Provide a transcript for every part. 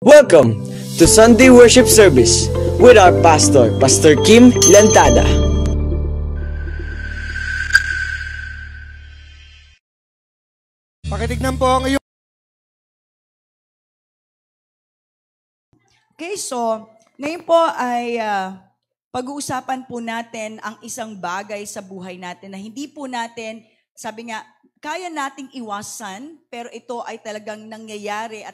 Welcome to Sunday Worship Service with our pastor, Pastor Kim Lantada. Pakitignan po ang iyong... Okay, so ngayon po ay pag-uusapan po natin ang isang bagay sa buhay natin na hindi po natin, sabi nga, kaya nating iwasan, pero ito ay talagang nangyayari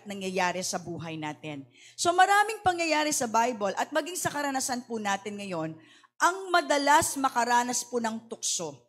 sa buhay natin. So maraming pangyayari sa Bible at maging sa karanasan po natin ngayon, ang madalas makaranas po ng tukso.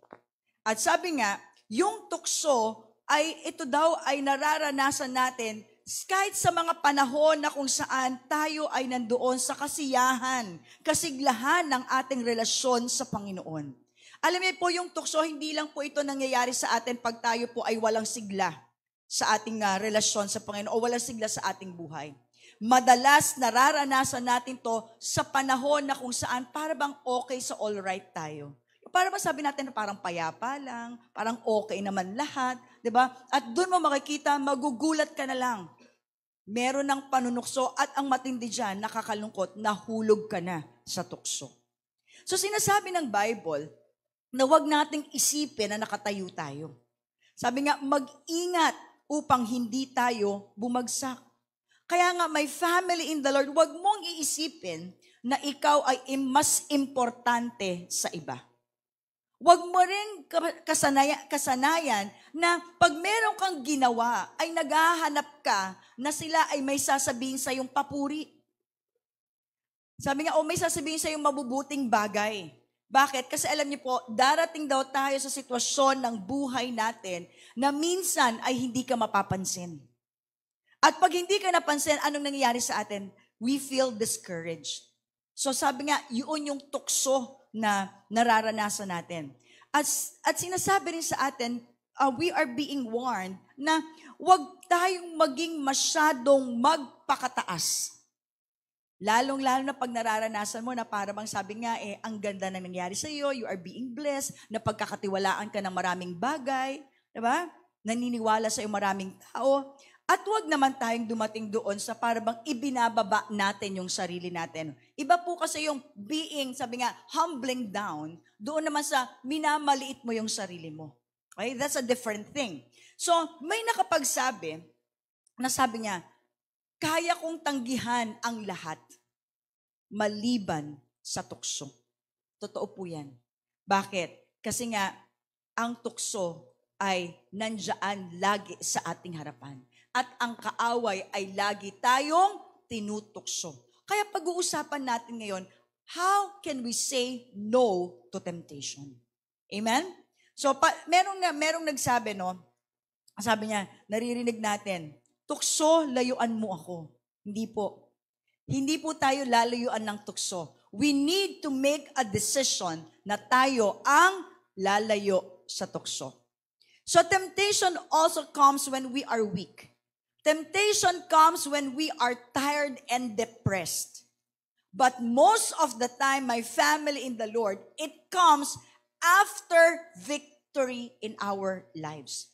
At sabi nga, yung tukso ay ito daw ay nararanasan natin kahit sa mga panahon na kung saan tayo ay nandoon sa kasiyahan, kasiglahan ng ating relasyon sa Panginoon. Alam niyo po yung tukso, hindi lang po ito nangyayari sa atin pag tayo po ay walang sigla sa ating relasyon sa Panginoon o walang sigla sa ating buhay. Madalas nararanasan natin to sa panahon na kung saan para bang okay sa all right tayo. Para bang sabi natin na parang payapa lang, parang okay naman lahat, di ba? At doon mo makikita, magugulat ka na lang. Meron ng panunukso at ang matindi dyan, nakakalungkot, nahulog ka na sa tukso. So sinasabi ng Bible, na huwag nating isipin na nakatayo tayo. Sabi nga, mag-ingat upang hindi tayo bumagsak. Kaya nga, my family in the Lord, huwag mong iisipin na ikaw ay mas importante sa iba. Huwag mo rin kasanayan na pag meron kang ginawa, ay naghahanap ka na sila ay may sasabihin sa iyong papuri. Sabi nga, may sasabihin sa iyong mabubuting bagay. Bakit? Kasi alam niyo po, darating daw tayo sa sitwasyon ng buhay natin na minsan ay hindi ka mapapansin. At pag hindi ka napansin, anong nangyayari sa atin? We feel discouraged. So sabi nga, yun yung tukso na nararanasan natin. At sinasabi rin sa atin, we are being warned na huwag tayong maging masyadong magpakataas. Lalong-lalo na pag nararanasan mo na para bang sabi nga, ang ganda na nangyari sa iyo, you are being blessed, na pagkakatiwalaan ka ng maraming bagay, diba? Naniniwala sa iyo maraming tao. At huwag naman tayong dumating doon sa para bang ibinababa natin yung sarili natin. Iba po kasi yung being, sabi nga, humbling down, doon naman sa minamaliit mo yung sarili mo. Okay? That's a different thing. So, may nakapagsabi, na sabi niya, kaya kong tanggihan ang lahat, maliban sa tukso. Totoo po yan. Bakit? Kasi nga, ang tukso ay nandiyan lagi sa ating harapan. At ang kaaway ay lagi tayong tinutukso. Kaya pag-uusapan natin ngayon, how can we say no to temptation? Amen? So, merong nagsabi, no? Sabi niya, naririnig natin, tukso, layuan mo ako. Hindi po. Hindi po tayo lalayuan ng tukso. We need to make a decision na tayo ang lalayo sa tukso. So temptation also comes when we are weak. Temptation comes when we are tired and depressed. But most of the time, my family in the Lord, it comes after victory in our lives.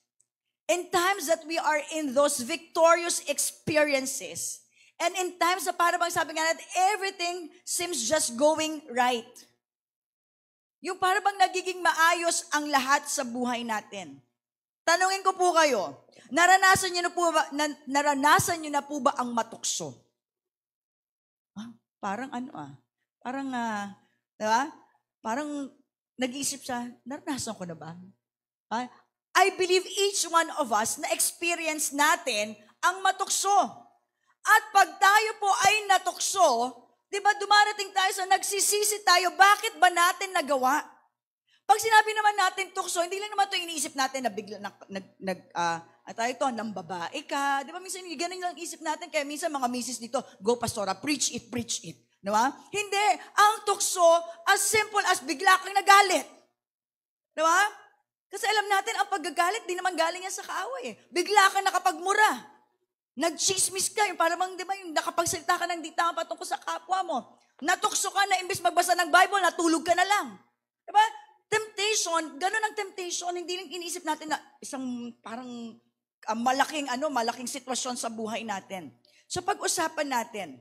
In times that we are in those victorious experiences, and in times na para bang sabi nga natin, everything seems just going right. Yung para bang nagiging maayos ang lahat sa buhay natin. Tanungin ko po kayo, naranasan niyo na po ba ang matukso? Parang diba? Parang nag-iisip siya, naranasan ko na ba? I believe each one of us na experience natin ang matukso. At pag tayo po ay natukso, di ba dumarating tayo sa nagsisisi tayo, bakit ba natin nagawa? Pag sinabi naman natin tukso, hindi lang naman ito iniisip natin na bigla ng babae ka. Di ba minsan ganun lang isip natin, kaya minsan mga misis dito, go pastora, preach it. Di ba? Hindi. Ang tukso, as simple as bigla kang nagalit. Di ba? Kasi alam natin, ang paggagalit, di naman galing yan sa kaaway. Bigla ka nakapagmura. Nag-chismis ka, yung parang, di ba, yung nakapagsalita ka ng di tama patungkol sa kapwa mo. Natukso ka na, imbis magbasa ng Bible, natulog ka na lang. Di ba? Temptation, ganun ang temptation, hindi lang iniisip natin na isang parang malaking sitwasyon sa buhay natin. So pag-usapan natin,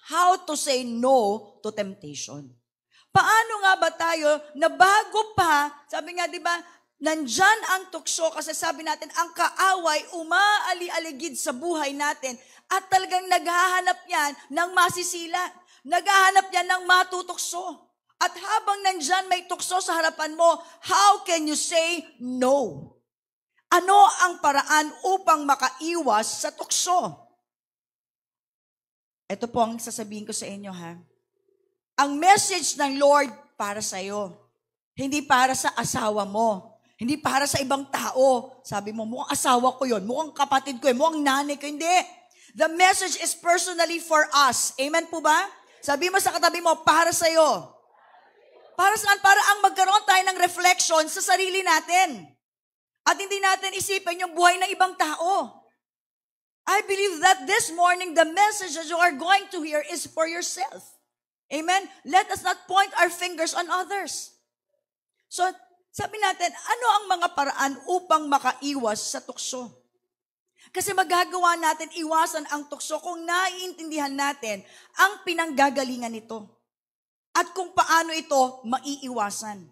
how to say no to temptation. Paano nga ba tayo na bago pa, sabi nga 'di ba, nandyan ang tukso kasi sabi natin ang kaaway umaali-aligid sa buhay natin at talagang naghahanap yan ng masisila. Naghahanap yan ng matutukso. At habang nandyan may tukso sa harapan mo, how can you say no? Ano ang paraan upang makaiwas sa tukso? Ito po ang sasabihin ko sa inyo ha. Ang message ng Lord para sa iyo. Hindi para sa asawa mo. Hindi para sa ibang tao. Sabi mo, mukhang asawa ko yon, mukhang kapatid ko yun, mukhang nanay ko. Hindi. The message is personally for us. Amen po ba? Sabi mo sa katabi mo, para sa iyo. Para saan? Para ang magkaroon tayo ng reflection sa sarili natin. At hindi natin isipin yung buhay ng ibang tao. I believe that this morning, the message that you are going to hear is for yourself. Amen? Let us not point our fingers on others. So, sabi natin, ano ang mga paraan upang makaiwas sa tukso? Kasi magagawa natin iwasan ang tukso kung naiintindihan natin ang pinanggagalingan nito. At kung paano ito maiiwasan.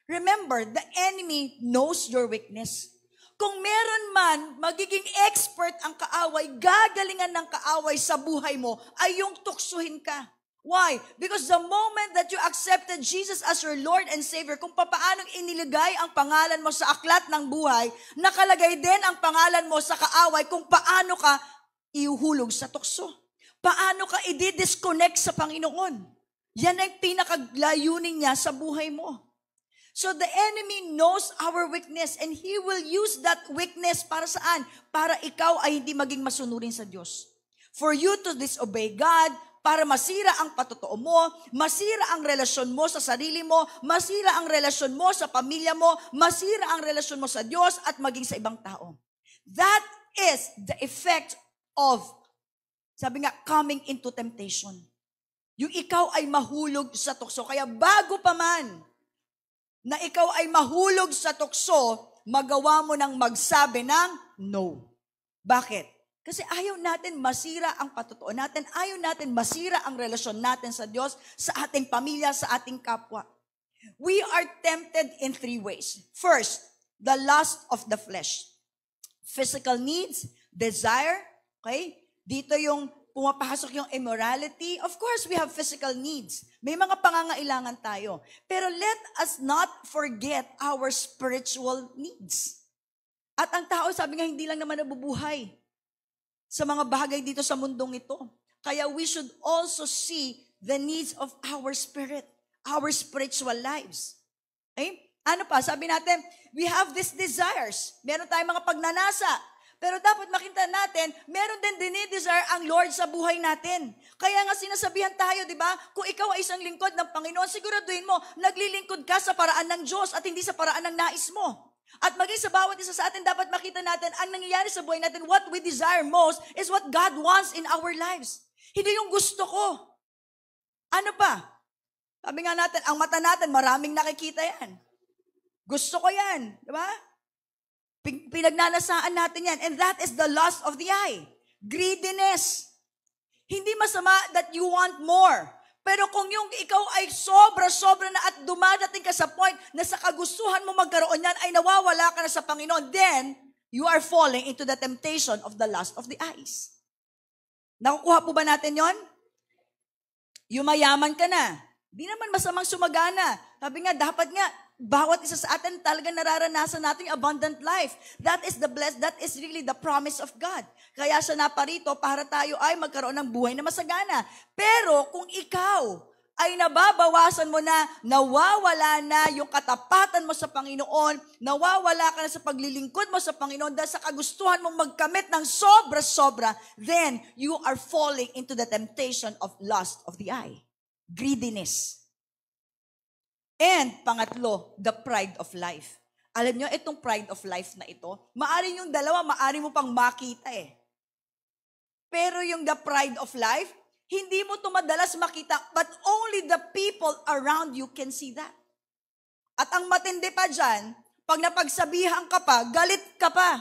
Remember, the enemy knows your weakness. Kung meron man magiging expert ang kaaway, gagalingan ng kaaway sa buhay mo ay yung tuksuhin ka. Why? Because the moment that you accepted Jesus as your Lord and Savior, kung paano iniligay ang pangalan mo sa aklat ng buhay, nakalagay din ang pangalan mo sa kaaway kung paano ka iuhulog sa tukso. Paano ka i-disconnect sa Panginoon. Yan ang pinakaglayunin niya sa buhay mo. So the enemy knows our weakness and he will use that weakness para saan? Para ikaw ay hindi maging masunurin sa Diyos. For you to disobey God, para masira ang patotoo mo, masira ang relasyon mo sa sarili mo, masira ang relasyon mo sa pamilya mo, masira ang relasyon mo sa Diyos at maging sa ibang tao. That is the effect of, sabi nga, coming into temptation. Yung ikaw ay mahulog sa tukso. Kaya bago pa man na ikaw ay mahulog sa tukso, magawa mo ng magsabi ng no. Bakit? Kasi ayaw natin masira ang patotoo natin. Ayaw natin masira ang relasyon natin sa Diyos, sa ating pamilya, sa ating kapwa. We are tempted in 3 ways. First, the lust of the flesh. Physical needs, desire, okay? Dito yung pumapasok yung immorality. Of course, we have physical needs. May mga pangangailangan tayo. Pero let us not forget our spiritual needs. At ang tao, sabi nga, hindi lang naman nabubuhay sa mga bagay dito sa mundong ito. Kaya we should also see the needs of our spirit, our spiritual lives. Okay? Ano pa? Sabi natin, we have these desires. Meron tayong mga pagnanasa. Pero dapat makita natin, meron din dinidesire ang Lord sa buhay natin. Kaya nga sinasabihan tayo, di ba? Kung ikaw ay isang lingkod ng Panginoon, siguraduhin mo, naglilingkod ka sa paraan ng Diyos at hindi sa paraan ng nais mo. At maging sa bawat isa sa atin, dapat makita natin, ang nangyayari sa buhay natin, what we desire most is what God wants in our lives. Hindi yung gusto ko. Ano pa? Sabi nga natin, ang mata natin, maraming nakikita yan. Gusto ko yan. Di ba? Pinagnanasaan natin yan. And that is the lust of the eye. Greediness. Hindi masama that you want more. Pero kung yung ikaw ay sobra-sobra na at dumadating ka sa point na sa kagustuhan mo magkaroon yan ay nawawala ka na sa Panginoon, then you are falling into the temptation of the lust of the eyes. Nakukuha po ba natin yon? Yumayaman ka na. Di naman masamang sumagana. Sabi nga, dapat nga, bawat isa sa atin talagang nararanasan natin yung abundant life. That is that is really the promise of God. Kaya siya naparito para tayo ay magkaroon ng buhay na masagana. Pero kung ikaw ay nababawasan mo na, nawawala na yung katapatan mo sa Panginoon, nawawala ka na sa paglilingkod mo sa Panginoon dahil sa kagustuhan mong magkamit ng sobra-sobra, then you are falling into the temptation of lust of the eye. Greediness. And pangatlo, the pride of life. Alam nyo, itong pride of life na ito, maaring yung dalawa, maaring mo pang makita eh. Pero yung the pride of life, hindi mo ito madalas makita, but only the people around you can see that. At ang matindi pa dyan, pag napagsabihan ka pa, galit ka pa.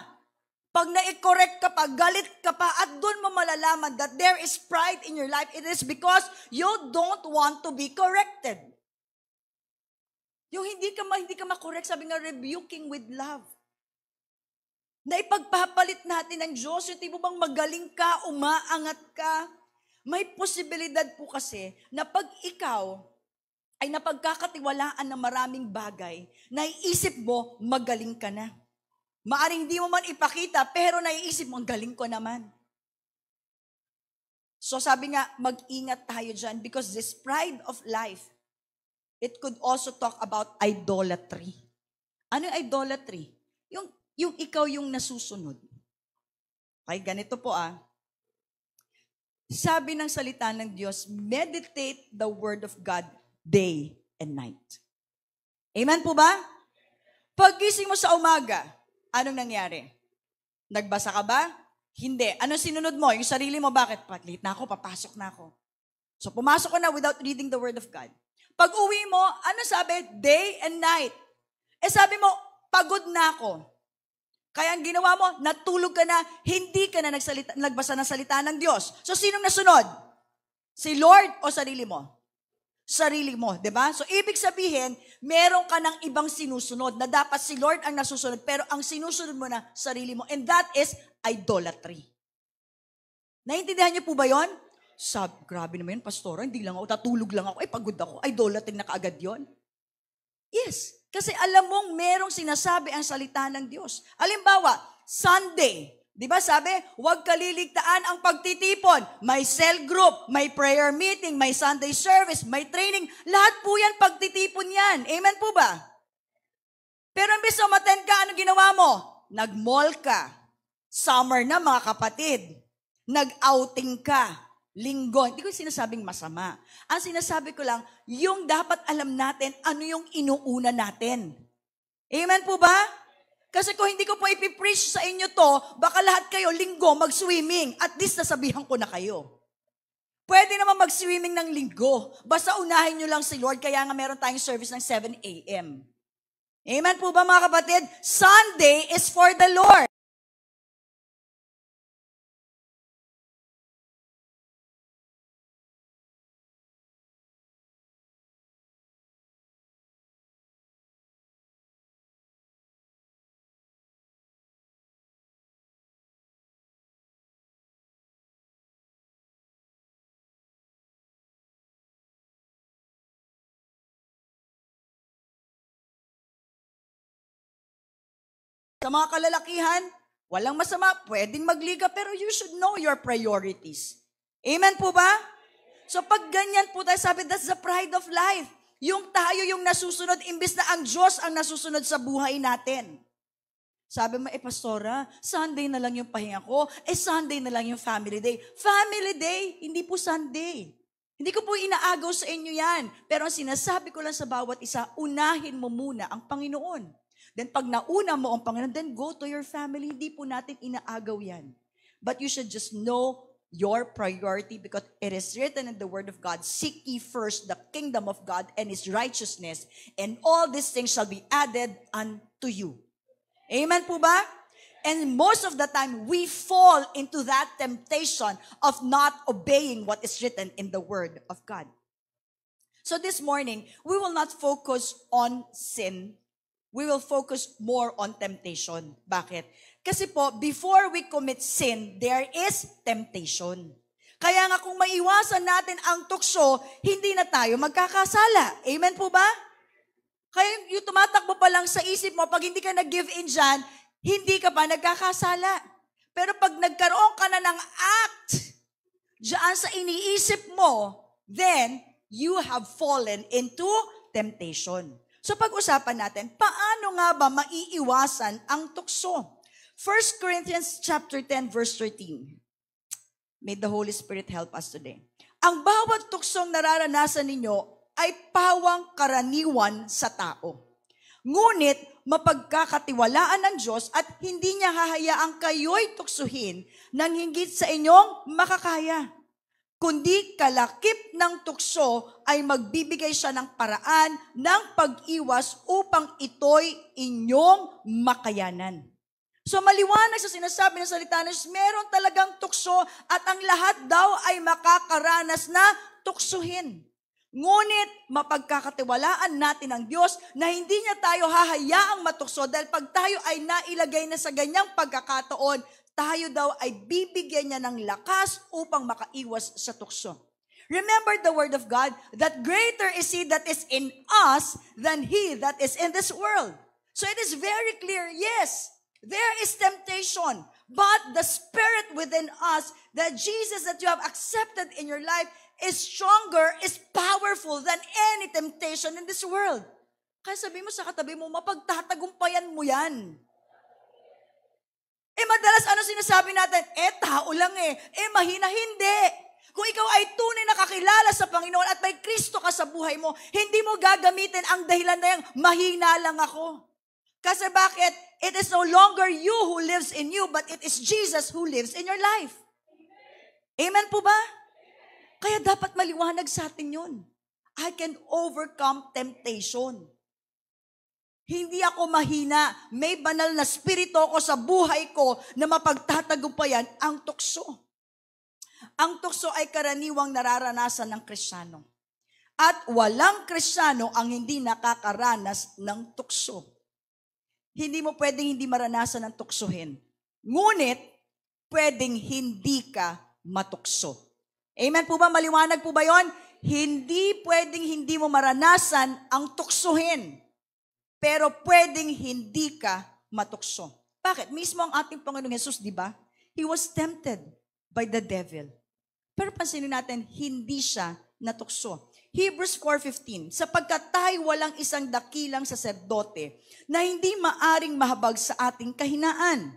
Pag na-correct ka pa, galit ka pa, at doon mo malalaman that there is pride in your life, it is because you don't want to be corrected. Yung hindi ka ma-correct, sabi nga, rebuking with love. Na ipagpapalit natin ng Diyos, yung tipo bang magaling ka, umaangat ka. May posibilidad po kasi na pag ikaw ay napagkakatiwalaan ng maraming bagay, naiisip mo, magaling ka na. Maaring di mo man ipakita, pero naiisip mo, galing ko naman. So sabi nga, mag-ingat tayo dyan because this pride of life, it could also talk about idolatry. Ano yung idolatry? Yung ikaw yung nasusunod. Okay, ganito po Sabi ng salita ng Diyos, meditate the word of God day and night. Amen po ba? Paggising mo sa umaga, anong nangyari? Nagbasa ka ba? Hindi. Anong sinunod mo? Yung sarili mo, bakit? Late na ako, papasok na ako. So pumasok ka na without reading the word of God. Pag uwi mo, ano sabi? Day and night. Sabi mo, pagod na ako. Kaya ang ginawa mo, natulog ka na, hindi ka na nagbasa ng salita ng Diyos. So sinong nasunod? Si Lord o sarili mo? Sarili mo, di ba? So ibig sabihin, meron ka ng ibang sinusunod na dapat si Lord ang nasusunod, pero ang sinusunod mo na sarili mo. And that is idolatry. Naintindihan niyo po ba yon? Grabe naman yun, pastora, hindi lang ako, tatulog lang ako, pagod ako, idolatry na kaagad yon. Yes, kasi alam mong merong sinasabi ang salita ng Diyos. Halimbawa, Sunday, di ba sabi, huwag kaliligtaan ang pagtitipon. May cell group, may prayer meeting, may Sunday service, may training. Lahat po yan, pagtitipon yan. Amen po ba? Pero imbes na umattend ka, ano ginawa mo? Nag-mall ka. Summer na mga kapatid. Nag-outing ka. Linggo. Hindi ko sinasabing masama. Ang sinasabi ko lang, yung dapat alam natin, ano yung inuuna natin. Amen po ba? Kasi kung hindi ko po ipipreach sa inyo to, baka lahat kayo linggo mag-swimming. At least nasabihan ko na kayo. Pwede naman mag-swimming ng linggo. Basta unahin nyo lang si Lord, kaya nga meron tayong service ng 7 a.m. Amen po ba mga kapatid? Sunday is for the Lord. Sa mga kalalakihan, walang masama, pwedeng magliga, pero you should know your priorities. Amen po ba? So pag ganyan po tayo, sabi, that's the pride of life. Yung tayo yung nasusunod, imbis na ang Diyos ang nasusunod sa buhay natin. Sabi mo, pastora, Sunday na lang yung pahinga ko, Sunday na lang yung family day. Family day, hindi po Sunday. Hindi ko po inaagaw sa inyo yan. Pero ang sinasabi ko lang sa bawat isa, unahin mo muna ang Panginoon. Then pag nauna mo ang Panginoon, then go to your family. Hindi po natin inaagaw yan. But you should just know your priority because it is written in the Word of God, seek ye first the kingdom of God and His righteousness, and all these things shall be added unto you. Amen po ba? And most of the time, we fall into that temptation of not obeying what is written in the Word of God. So this morning, we will not focus on sin. We will focus more on temptation. Bakit? Kasi po, before we commit sin, there is temptation. Kaya nga kung maiwasan natin ang tukso, hindi na tayo magkakasala. Amen po ba? Kaya yung tumatakbo pa lang sa isip mo, pag hindi ka nag-give in dyan, hindi ka pa nagkakasala. Pero pag nagkaroon ka na ng act dyan sa iniisip mo, then you have fallen into temptation. So pag-usapan natin, paano nga ba maiiwasan ang tukso? 1 Corinthians chapter 10 verse 13. May the Holy Spirit help us today. Ang bawat tuksong nararanasan ninyo ay pawang karaniwan sa tao. Ngunit mapagkakatiwalaan ng Diyos at hindi niya hahayaang kayo'y tuksuhin nang hinggit sa inyong makakaya. Kundi kalakip ng tukso ay magbibigay siya ng paraan ng pag-iwas upang ito'y inyong makayanan. So maliwanag sa sinasabi ng salita ng Diyos, meron talagang tukso at ang lahat daw ay makakaranas na tuksuhin. Ngunit mapagkakatiwalaan natin ang Diyos na hindi niya tayo hahayaang matukso dahil pag tayo ay nailagay na sa ganyang pagkakataon, tayo daw ay bibigyan niya ng lakas upang makaiwas sa tukso. Remember the word of God, that greater is He that is in us than he that is in this world. So it is very clear, yes, there is temptation, but the Spirit within us, that Jesus that you have accepted in your life is stronger, is powerful than any temptation in this world. Kaya sabi mo sa katabi mo, mapagtatagumpayan mo yan. Madalas ano sinasabi natin? Tao lang mahina, hindi. Kung ikaw ay tunay na kakilala sa Panginoon at may Kristo ka sa buhay mo, hindi mo gagamitin ang dahilan na yung mahina lang ako. Kasi bakit? It is no longer you who lives in you, but it is Jesus who lives in your life. Amen po ba? Kaya dapat maliwanag sa atin yun. I can overcome temptation. Hindi ako mahina. May banal na spirito ako sa buhay ko na mapagtatagumpayan ang tukso. Ang tukso ay karaniwang nararanasan ng Kristiyano. At walang Kristiyano ang hindi nakakaranas ng tukso. Hindi mo pwedeng hindi maranasan ng tuksuhin. Ngunit, pwedeng hindi ka matukso. Amen po ba? Maliwanag po ba yon? Hindi pwedeng hindi mo maranasan ang tuksuhin. Pero pwedeng hindi ka matukso. Bakit? Mismo ang ating Panginoong Jesus, di ba? He was tempted by the devil. Pero pansinin natin, hindi siya natukso. Hebrews 4:15, sapagkat tayo walang isang dakilang saserdote na hindi maaring mahabag sa ating kahinaan,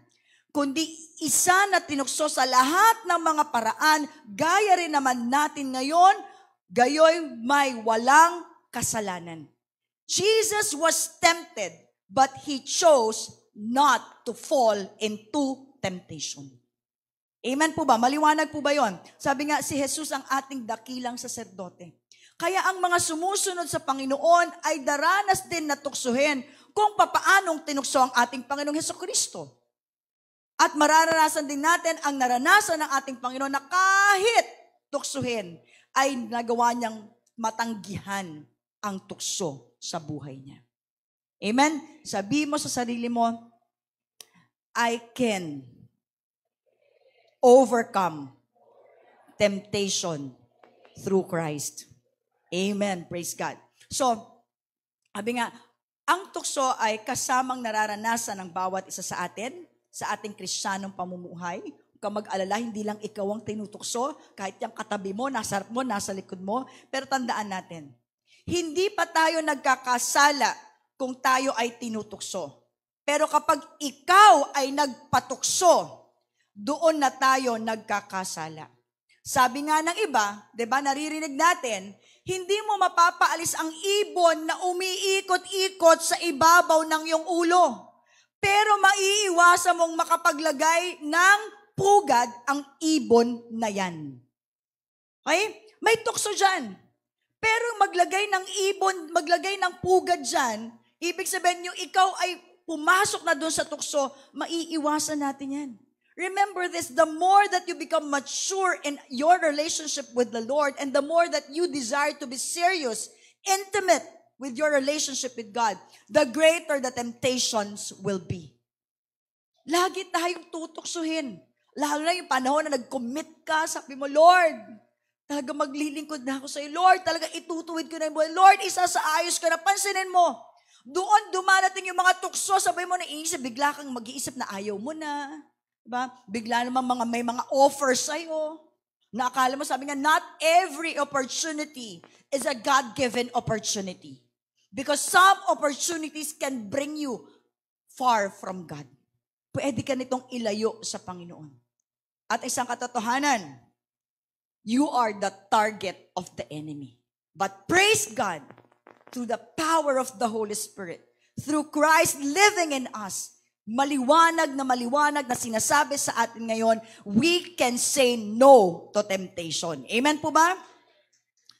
kundi isa na tinukso sa lahat ng mga paraan, gaya rin naman natin ngayon, gayoy may walang kasalanan. Jesus was tempted, but He chose not to fall into temptation. Amen po ba? Maliwanag po ba yon? Sabi nga, si Jesus ang ating dakilang saserdote. Kaya ang mga sumusunod sa Panginoon ay daranas din na tuksuhin kung papaanong tinukso ang ating Panginoong Hesukristo. At mararanasan din natin ang naranasan ng ating Panginoon na kahit tuksuhin ay nagawa niyang matanggihan ang tukso sa buhay niya. Amen? Sabi mo sa sarili mo, I can overcome temptation through Christ. Amen. Praise God. So, sabi nga, ang tukso ay kasamang nararanasan ng bawat isa sa atin, sa ating Kristiyanong pamumuhay. Huwag ka mag-alala, hindi lang ikaw ang tinutukso, kahit yung katabi mo, nasa harap mo, nasa likod mo. Pero tandaan natin, hindi pa tayo nagkakasala kung tayo ay tinutukso. Pero kapag ikaw ay nagpatukso, doon na tayo nagkakasala. Sabi nga ng iba, 'di ba, naririnig natin, hindi mo mapapaalis ang ibon na umiikot-ikot sa ibabaw ng iyong ulo. Pero maiiwasan mong makapaglagay ng pugad ang ibon na yan. Okay? May tukso dyan. Pero maglagay ng ibon, maglagay ng pugad dyan, ibig sabihin yung ikaw ay pumasok na doon sa tukso, maiiwasan natin yan. Remember this, the more that you become mature in your relationship with the Lord and the more that you desire to be serious, intimate with your relationship with God, the greater the temptations will be. Lagi tayong tutuksuhin. Lalo na yung panahon na nag-commit ka, sabi mo, Lord, talaga maglilingkod na ako sa iyo. Lord, talaga itutuwid ko na yung buhay. Lord, isasaayos ko na. Pansinin mo, doon dumarating yung mga tukso, sabi mo na iisip, bigla kang mag-iisip na ayaw mo na. Diba? Bigla naman may mga offers sa'yo. Nakakala mo, sabi nga, not every opportunity is a God-given opportunity. Because some opportunities can bring you far from God. Pwede ka nitong ilayo sa Panginoon. At isang katotohanan, you are the target of the enemy. But praise God, through the power of the Holy Spirit, through Christ living in us, maliwanag na sinasabi sa atin ngayon, we can say no to temptation. Amen po ba?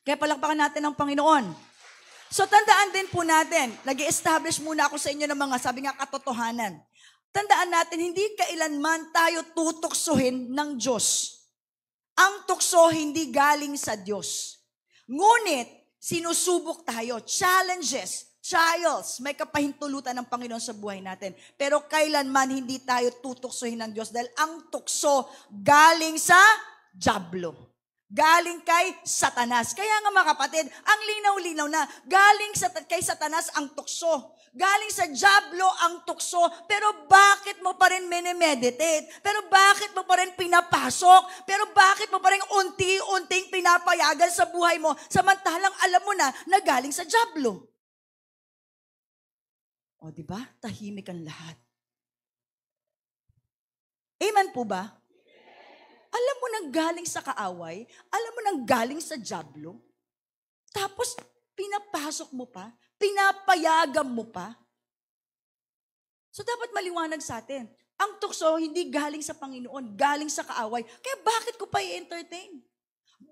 Kaya palakpakan natin ang Panginoon. So tandaan din po natin, nag-establish muna ako sa inyo ng mga, sabi nga, katotohanan. Tandaan natin, hindi kailanman tayo tutuksohin ng Diyos. Ang tukso hindi galing sa Diyos. Ngunit, sinusubok tayo, challenges, trials, may kapahintulutan ng Panginoon sa buhay natin. Pero kailanman hindi tayo tutuksohin ng Diyos dahil ang tukso galing sa dyablo. Galing kay Satanas. Kaya nga mga kapatid, ang linaw-linaw na galing kay Satanas ang tukso. Galing sa dyablo ang tukso. Pero bakit mo pa rin minemeditate? Pero bakit mo pa rin pinapasok? Pero bakit mo pa rin unti-unting pinapayagan sa buhay mo samantalang alam mo na galing sa dyablo? O diba? Tahimik ang lahat. Amen po ba? Alam mo nang galing sa kaaway, alam mo nang galing sa dyablo, tapos pinapasok mo pa, pinapayagan mo pa. So dapat maliwanag sa atin, ang tukso hindi galing sa Panginoon, galing sa kaaway. Kaya bakit ko pa i-entertain?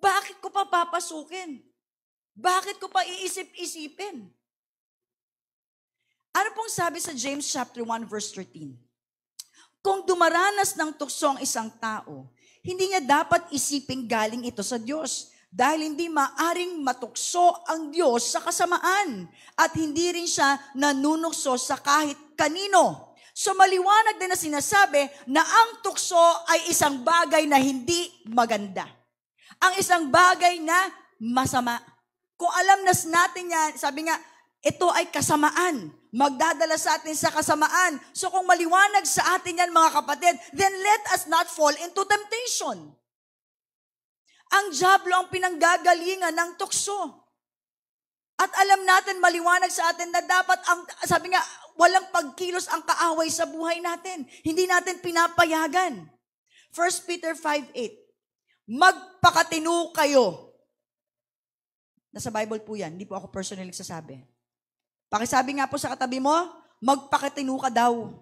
Bakit ko pa papasukin? Bakit ko pa iisip-isipin? Ano pong sabi sa James chapter 1 verse 13? Kung dumaranas ng tukso ang isang tao, hindi niya dapat isiping galing ito sa Diyos dahil hindi maaring matukso ang Diyos sa kasamaan at hindi rin siya nanunukso sa kahit kanino. So maliwanag din na sinasabi na ang tukso ay isang bagay na hindi maganda. Ang isang bagay na masama. Kung alam natin yan, sabi nga, ito ay kasamaan. Magdadala sa atin sa kasamaan. So kung maliwanag sa atin yan mga kapatid, then let us not fall into temptation. Ang dyablo ang pinanggagalingan ng tukso. At alam natin, maliwanag sa atin na dapat, sabi nga, walang pagkilos ang kaaway sa buhay natin. Hindi natin pinapayagan. 1 Peter 5:8, magpakatino kayo. Nasa Bible po yan, hindi po ako personally nagsasabi. Pakisabi nga po sa katabi mo, magpakatino ka daw.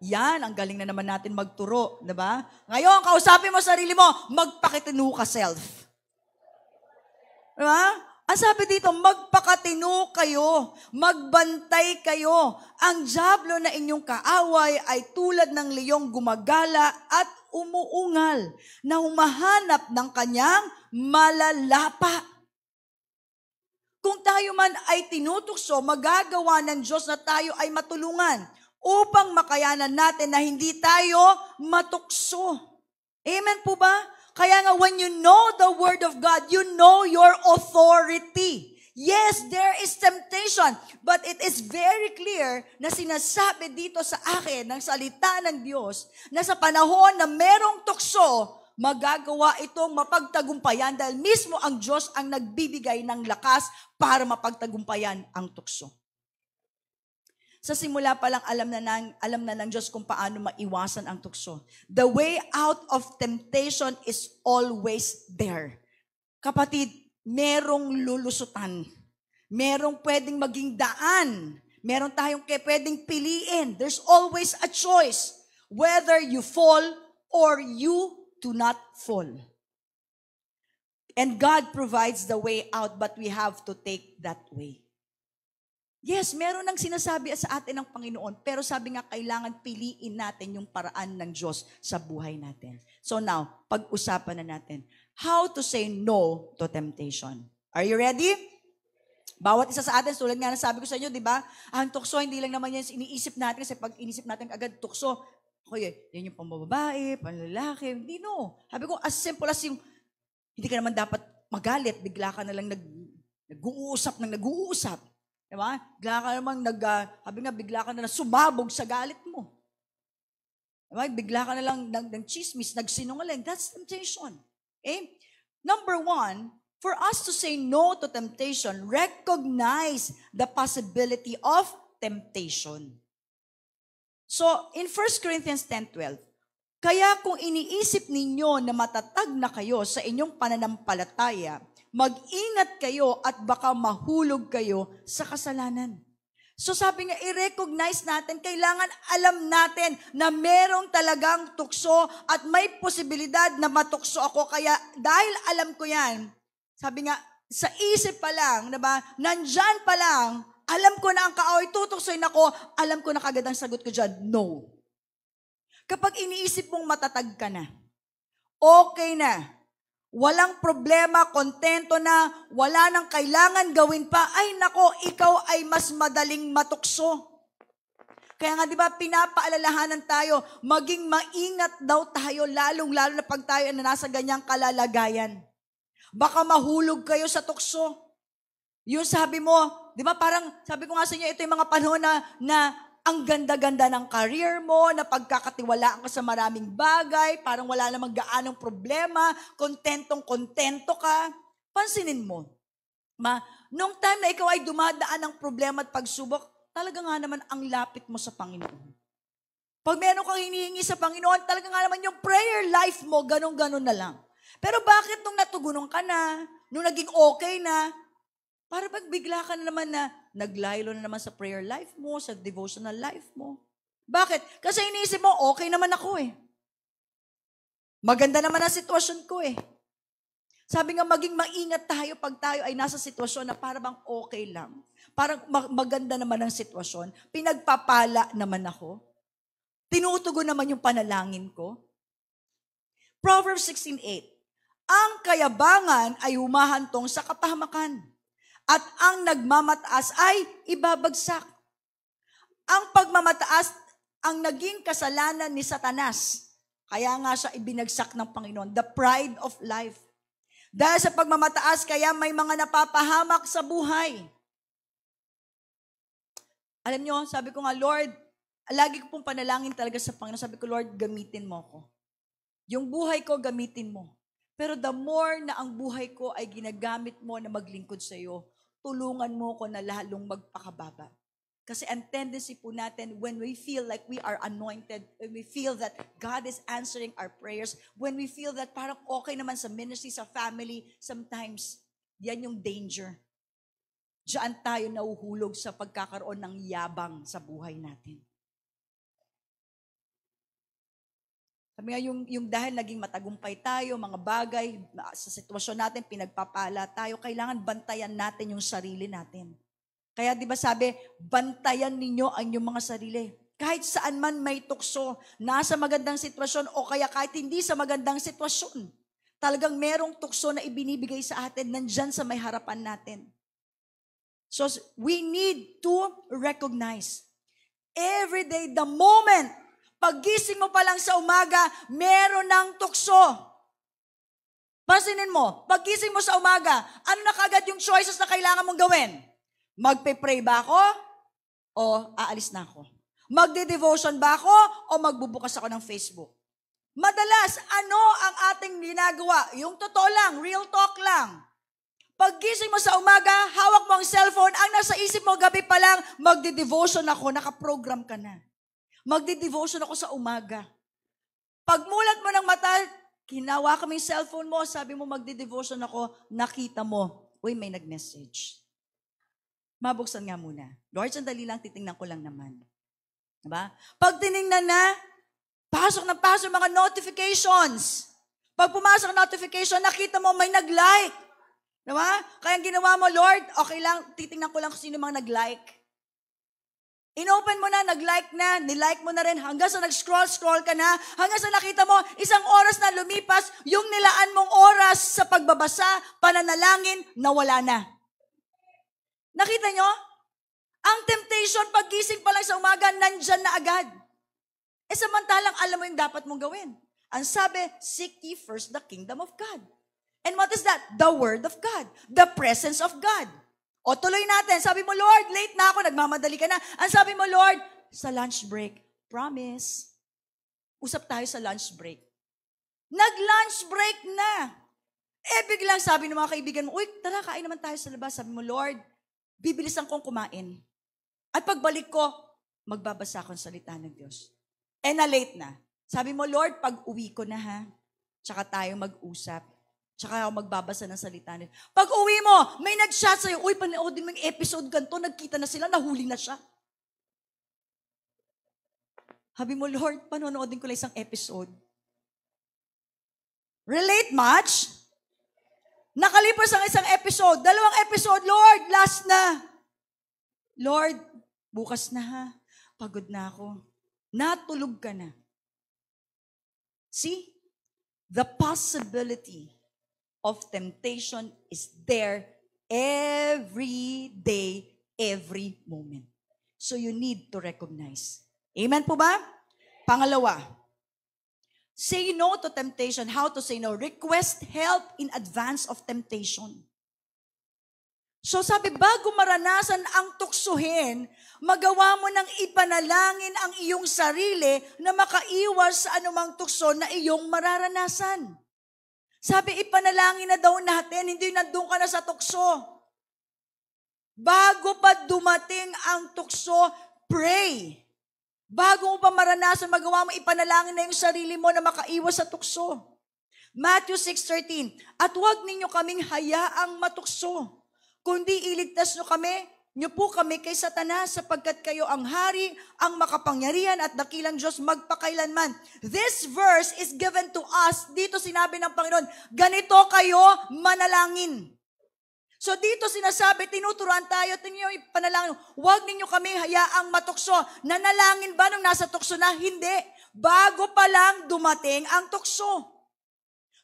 Yan, ang galing na naman natin magturo, diba? Ngayon, kausapin mo sarili mo, magpakatino ka self. Diba? Ang sabi dito, magpakatino kayo, magbantay kayo. Ang dyablo na inyong kaaway ay tulad ng leyong gumagala at umuungal na humahanap ng kanyang malalapa. Kung tayo man ay tinutukso, magagawa ng Diyos na tayo ay matulungan upang makayanan natin na hindi tayo matukso. Amen po ba? Kaya nga when you know the Word of God, you know your authority. Yes, there is temptation, but it is very clear na sinasabi dito sa akin ng salita ng Diyos na sa panahon na merong tukso, magagawa itong mapagtagumpayan dahil mismo ang Diyos ang nagbibigay ng lakas para mapagtagumpayan ang tukso. Sa simula pa lang alam na ng Diyos kung paano maiwasan ang tukso. The way out of temptation is always there. Kapatid, merong lulusutan. Merong pwedeng maging daan. Meron tayong pwedeng piliin. There's always a choice whether you fall or you do not fall. And God provides the way out, but we have to take that way. Yes, meron nang sinasabi sa atin ng Panginoon, pero sabi nga, kailangan piliin natin yung paraan ng Diyos sa buhay natin. So now, pag-usapan na natin, how to say no to temptation. Are you ready? Bawat isa sa atin, tulad nga na sabi ko sa inyo, di ba? Ang tukso, hindi lang naman yan iniisip natin, kasi pag inisip natin agad tukso, okay, yan yung pambababae, panlalaki, hindi no. Sabi ko, as simple as yung, hindi ka naman dapat magalit, bigla ka na lang nag-uusap. Diba? Bigla ka naman bigla ka na lang sumabog sa galit mo. Diba? Bigla ka na lang ng chismis, nagsinungaling. That's temptation. Okay? Number 1, for us to say no to temptation, recognize the possibility of temptation. So, in 1 Corinthians 10:12, kaya kung iniisip ninyo na matatag na kayo sa inyong pananampalataya, mag-ingat kayo at baka mahulog kayo sa kasalanan. So sabi nga, i-recognize natin, kailangan alam natin na merong talagang tukso at may posibilidad na matukso ako. Kaya dahil alam ko yan, sabi nga, sa isip pa lang, diba, nandyan pa lang Alam ko na ang kaaway tutuksoin ako, alam ko na kagad ang sagot ko dyan, no. Kapag iniisip mong matatag ka na, okay na, walang problema, kontento na, wala nang kailangan gawin pa, ay nako, ikaw ay mas madaling matukso. Kaya nga, di ba, pinapaalalahanan tayo, maging maingat daw tayo, lalong-lalo na pag tayo na nasa ganyang kalalagayan. Baka mahulog kayo sa tukso. Yung sabi mo, di ba, parang, sabi ko nga sa inyo, ito yung mga panahon na ang ganda-ganda ng career mo, na pagkakatiwalaan ka sa maraming bagay, parang wala namang gaanong problema, kontentong-kontento ka. Pansinin mo, nung time na ikaw ay dumadaan ng problema at pagsubok, talaga nga naman ang lapit mo sa Panginoon. Pag meron kang hinihingi sa Panginoon, talaga nga naman yung prayer life mo, ganun-ganun na lang. Pero bakit nung natugunong ka na, nung naging okay na, para pag bigla ka na naman na naglaylo na naman sa prayer life mo, sa devotional life mo. Bakit? Kasi iniisip mo, okay naman ako eh. Maganda naman ang sitwasyon ko eh. Sabi nga, maging maingat tayo pag tayo ay nasa sitwasyon na parang okay lang. Parang maganda naman ang sitwasyon. Pinagpapala naman ako. Tinutugon naman yung panalangin ko. Proverbs 16:8. Ang kayabangan ay humahantong sa kapahamakan, at ang nagmamataas ay ibabagsak. Ang pagmamataas ang naging kasalanan ni Satanas. Kaya nga siya ibinagsak ng Panginoon. The pride of life. Dahil sa pagmamataas, kaya may mga napapahamak sa buhay. Alam nyo, sabi ko nga, Lord, lagi ko pong panalangin talaga sa Panginoon. Sabi ko, Lord, gamitin mo ako. Yung buhay ko, gamitin mo. Pero the more na ang buhay ko ay ginagamit mo na maglingkod sa iyo, tulungan mo ko na lalong magpakababa. Kasi ang tendency po natin, when we feel like we are anointed, when we feel that God is answering our prayers, when we feel that parang okay naman sa ministry, sa family, sometimes, yan yung danger. Diyan tayo nauhulog sa pagkakaroon ng yabang sa buhay natin. Sabi nga, yung dahil naging matagumpay tayo, mga bagay, sa sitwasyon natin, pinagpapala tayo, kailangan bantayan natin yung sarili natin. Kaya di ba sabi, bantayan ninyo ang inyong mga sarili. Kahit saan man may tukso, nasa magandang sitwasyon o kaya kahit hindi sa magandang sitwasyon, talagang merong tukso na ibinibigay sa atin, nandyan sa may harapan natin. So we need to recognize every day, the moment, paggising mo pa lang sa umaga, meron ng tukso. Pansinin mo, paggising mo sa umaga, ano na kagad yung choices na kailangan mong gawin? Magpe-pray ba ako o aalis na ako? Magde-devotion ba ako o magbubukas ako ng Facebook? Madalas, ano ang ating ginagawa? Yung totoo lang, real talk lang. Paggising mo sa umaga, hawak mo ang cellphone, ang nasa isip mo gabi pa lang, magde-devotion ako, nakaprogram ka na. Magde-devotion ako sa umaga. Pagmulat mo ng mata, kinawa ka mo yung cellphone mo, sabi mo magde-devotion ako, nakita mo, uy, may nag-message. Mabuksan nga muna. Lord, sandali lang, titingnan ko lang naman. Diba? Pag tinignan na, pasok na pasok mga notifications. Pag pumasok ang notification, nakita mo may nag-like. Diba? Kaya ang ginawa mo, Lord, okay lang, titingnan ko lang kung sino mga nag-like. Inopen mo na, nag-like na, nilike mo na rin, hanggang sa nag-scroll ka na, hanggang sa nakita mo, isang oras na lumipas, yung nilaan mong oras sa pagbabasa, pananalangin, nawala na. Nakita nyo? Ang temptation, paggising pa lang sa umaga, nandyan na agad. Samantalang alam mo yung dapat mong gawin. Ang sabi, seek ye first the kingdom of God. And what is that? The Word of God. The presence of God. O tuloy natin. Sabi mo, Lord, late na ako, nagmamadali ka na. Ang sabi mo, Lord, sa lunch break, promise. Usap tayo sa lunch break. Nag-lunch break na. Biglang sabi ng mga kaibigan mo, uy, tara, kain naman tayo sa labas. Sabi mo, Lord, bibilisan kong kumain. At pagbalik ko, magbabasa akong salita ng Diyos. Na-late na. Sabi mo, Lord, pag uwi ko na ha, tsaka tayo mag-usap. Tsaka ako magbabasa ng salita niya. Pag uwi mo, may nag-chat sa'yo, uy, panoodin mo yung episode ganito, nagkita na sila, nahuli na siya. Sabi mo, Lord, panonoodin ko lang isang episode. Relate much? Nakalipas ang isang episode, 2 episode, Lord, last na. Lord, bukas na ha. Pagod na ako. Natulog ka na. See? The possibility of temptation is there every day, every moment. So you need to recognize. Amen po ba? Pangalawa, say no to temptation. How to say no? Request help in advance of temptation. So sabi, bago maranasan ang tuksuhin, magawa mo ng ipanalangin ang iyong sarili na makaiwas sa anumang tukso na iyong mararanasan. Sabi, ipanalangin na daw natin, hindi na doon ka na sa tukso. Bago pa dumating ang tukso, pray. Bago mo pa maranasan, magawa mo ipanalangin na yung sarili mo na makaiwas sa tukso. Matthew 6:13, at huwag ninyo kaming hayaang matukso, kundi iligtas niyo po kami kay Satanas, sapagkat kayo ang hari, ang makapangyarihan at dakilang Diyos magpakailanman. This verse is given to us. Dito sinabi ng Panginoon, ganito kayo manalangin. So dito sinasabi, tinuturuan tayo, tingin yung panalangin, huwag ninyo kami hayaang matukso. Nanalangin ba nung nasa tukso na? Hindi. Bago pa lang dumating ang tukso.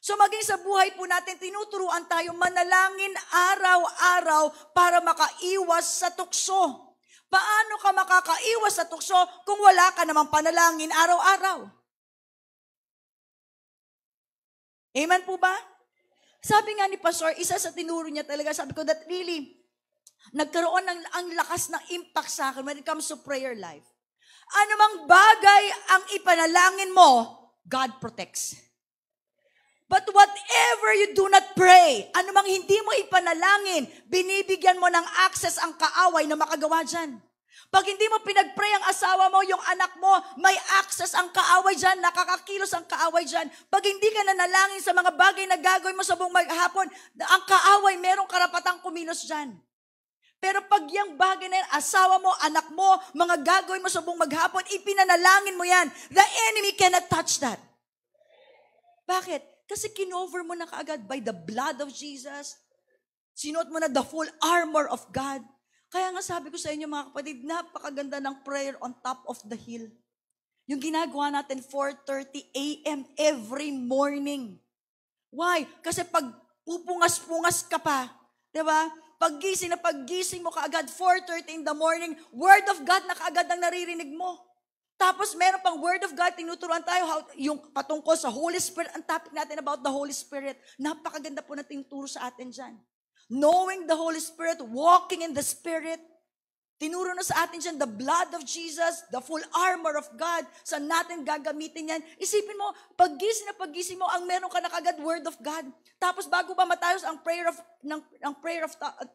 So maging sa buhay po natin, tinuturuan tayo manalangin araw-araw para makaiwas sa tukso. Paano ka makakaiwas sa tukso kung wala ka namang panalangin araw-araw? Amen po ba? Sabi nga ni Pastor, isa sa tinuro niya talaga, sabi ko that really, nagkaroon ng ang lakas ng impact sa akin when it comes to prayer life. Anumang bagay ang ipanalangin mo, God protects. But whatever you do not pray, anumang hindi mo ipanalangin, binibigyan mo ng access ang kaaway na makagawa dyan. Pag hindi mo pinag-pray ang asawa mo, yung anak mo, may access ang kaaway dyan, nakakakilos ang kaaway dyan. Pag hindi ka nanalangin sa mga bagay na gagawin mo sa buong maghapon, ang kaaway merong karapatang kumilos dyan. Pero pag yung bagay na yan, asawa mo, anak mo, mga gagawin mo sa buong maghapon, ipinanalangin mo yan, the enemy cannot touch that. Bakit? Kasi kinover mo na kaagad by the blood of Jesus. Sinuot mo na the full armor of God. Kaya nga sabi ko sa inyo mga kapatid, napakaganda ng prayer on top of the hill. Yung ginagawa natin 4:30 a.m. every morning. Why? Kasi pag pupungas-pungas ka pa, di ba? Paggising mo kaagad 4:30 in the morning, Word of God na kaagad ang naririnig mo. Tapos meron pang Word of God, tinuturuan tayo yung patungkol sa Holy Spirit. Ang topic natin about the Holy Spirit. Napakaganda po na tinuturo sa atin dyan. Knowing the Holy Spirit, walking in the Spirit. Tinuro na sa atin dyan the blood of Jesus, the full armor of God. Saan natin gagamitin yan? Isipin mo, paggising mo, ang meron ka na kagad Word of God. Tapos bago pa matayos ang prayer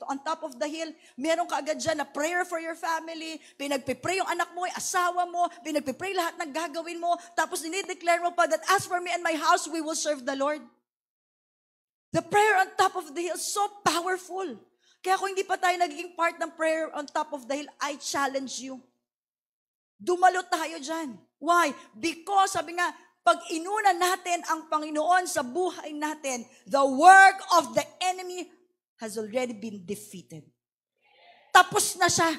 on top of the hill, meron ka agad dyan na prayer for your family, pinagpipray yung anak mo, yung asawa mo, pinagpipray lahat ng gagawin mo, tapos dinideclare mo pa that as for me and my house, we will serve the Lord. The prayer on top of the hill is so powerful. Kaya kung hindi pa tayo nagiging part ng prayer on top of the hill, I challenge you. Dumalo tayo dyan. Why? Because, sabi nga, pag inuna natin ang Panginoon sa buhay natin, the work of the enemy has already been defeated. Tapos na siya.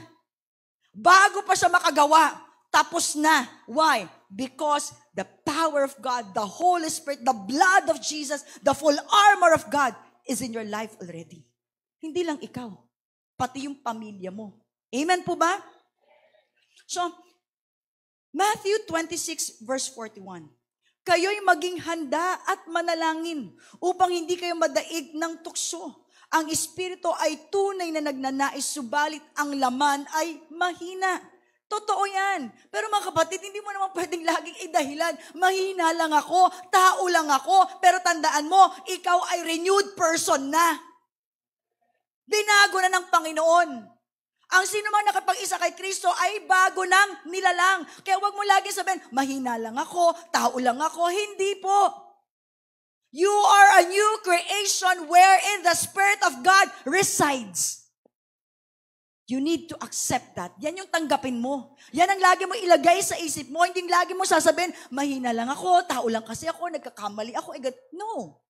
Bago pa siya makagawa, tapos na. Why? Because the power of God, the Holy Spirit, the blood of Jesus, the full armor of God is in your life already. Hindi lang ikaw, pati yung pamilya mo. Amen po ba? So, Matthew 26 verse 41. Kayo'y maging handa at manalangin upang hindi kayo madaig ng tukso. Ang espiritu ay tunay na nagnanais, subalit ang laman ay mahina. Totoo yan. Pero mga kapatid, hindi mo naman pwedeng laging idahilan. Mahina lang ako, tao lang ako, pero tandaan mo, ikaw ay renewed person na. Binago na ng Panginoon. Ang sino mang nakapag-isa kay Kristo ay bago ng nilalang. Kaya wag mo lagi sabihin, mahina lang ako, tao lang ako. Hindi po. You are a new creation wherein the Spirit of God resides. You need to accept that. Yan yung tanggapin mo. Yan ang lagi mo ilagay sa isip mo. Hindi lagi mo sasabihin, mahina lang ako, tao lang kasi ako, nagkakamali ako. No.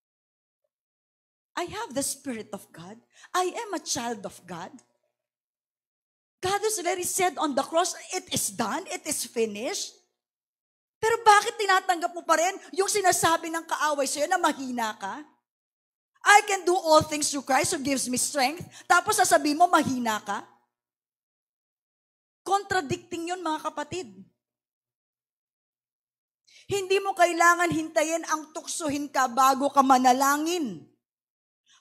I have the Spirit of God. I am a child of God. God has already said on the cross, it is done, it is finished. Pero bakit tinatanggap mo pa rin yung sinasabi ng kaaway sa'yo na mahina ka? I can do all things through Christ who gives me strength. Tapos sasabihin mo, mahina ka? Contradicting yun, mga kapatid. Hindi mo kailangan hintayin ang tuksuhin ka bago ka manalangin.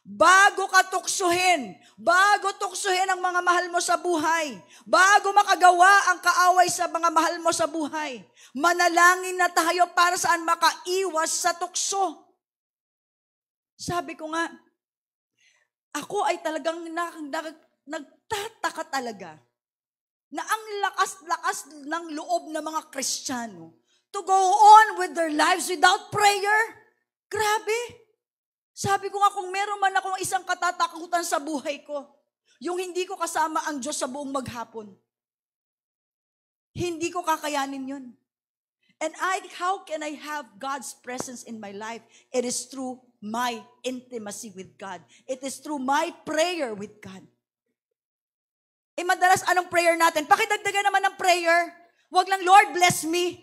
Bago ka tuksuhin, bago tuksuhin ang mga mahal mo sa buhay, bago makagawa ang kaaway sa mga mahal mo sa buhay, manalangin na tayo para saan makaiwas sa tukso. Sabi ko nga, ako ay talagang nagtataka talaga na ang lakas-lakas ng loob ng mga Kristiyano to go on with their lives without prayer. Grabe. Sabi ko nga, kung meron man akong isang katatakutan sa buhay ko, yung hindi ko kasama ang Diyos sa buong maghapon. Hindi ko kakayanin yun. And how can I have God's presence in my life? It is through my intimacy with God. It is through my prayer with God. Madalas anong prayer natin? Pakidagdagan naman ng prayer. Wag lang, Lord, bless me.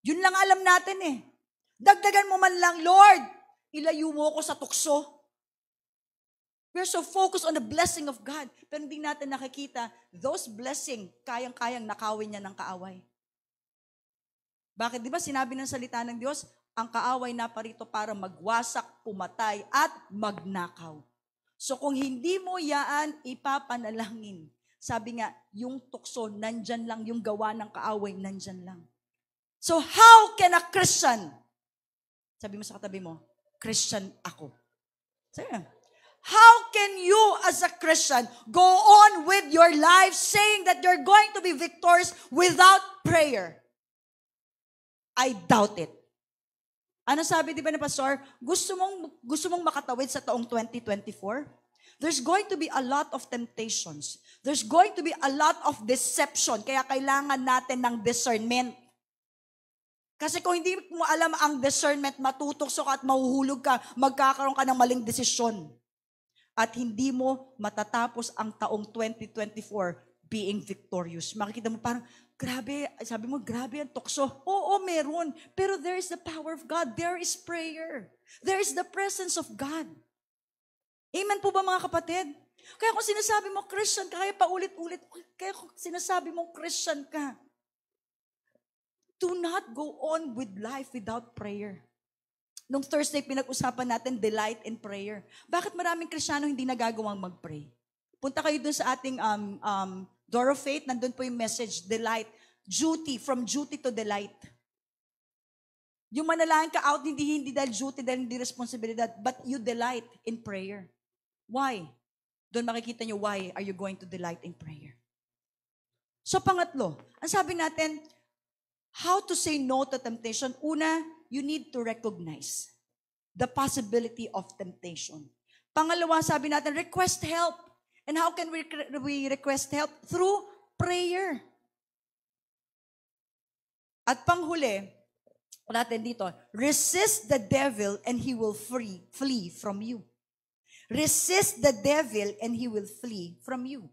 Yun lang alam natin eh. Dagdagan mo man lang, Lord, ilayo mo ko sa tukso. We're so focused on the blessing of God. Pero hindi natin nakikita, those blessing, kayang-kayang nakawin niya ng kaaway. Bakit? Di ba sinabi ng salita ng Diyos, ang kaaway na parito para magwasak, pumatay, at magnakaw. So kung hindi mo yaan ipapanalangin, sabi nga, yung tukso, nandyan lang, yung gawa ng kaaway, nandyan lang. So how can a Christian, sabi mo sa katabi mo, Christian ako. So, how can you as a Christian go on with your life saying that you're going to be victorious without prayer? I doubt it. Ano sabi, di ba, ni Pastor? Gusto mong makatawid sa taong 2024? There's going to be a lot of temptations. There's going to be a lot of deception. Kaya kailangan natin ng discernment. Kasi kung hindi mo alam ang discernment, matutokso ka at mahuhulog ka, magkakaroon ka ng maling desisyon. At hindi mo matatapos ang taong 2024 being victorious. Makikita mo parang, grabe, sabi mo, grabe ang tukso. Oo, meron. Pero there is the power of God. There is prayer. There is the presence of God. Amen po ba, mga kapatid? Kaya kung sinasabi mo, Christian ka, kaya paulit-ulit, kaya kung sinasabi mo, Christian ka, do not go on with life without prayer. Nung Thursday, pinag-usapan natin, delight in prayer. Bakit maraming Kristiyano hindi nagagawang mag-pray? Punta kayo dun sa ating Door of Faith, nandun po yung message, delight. Duty, from duty to delight. Yung manalangin ka out, hindi dahil duty, dahil hindi responsibilidad, but you delight in prayer. Why? Doon makikita nyo, why are you going to delight in prayer? So, pangatlo, ang sabi natin, how to say no to temptation? Una, you need to recognize the possibility of temptation. Pangalawa, sabi natin, request help. And how can we request help? Through prayer. At panghuli, natin dito, resist the devil and he will flee from you. Resist the devil and he will flee from you.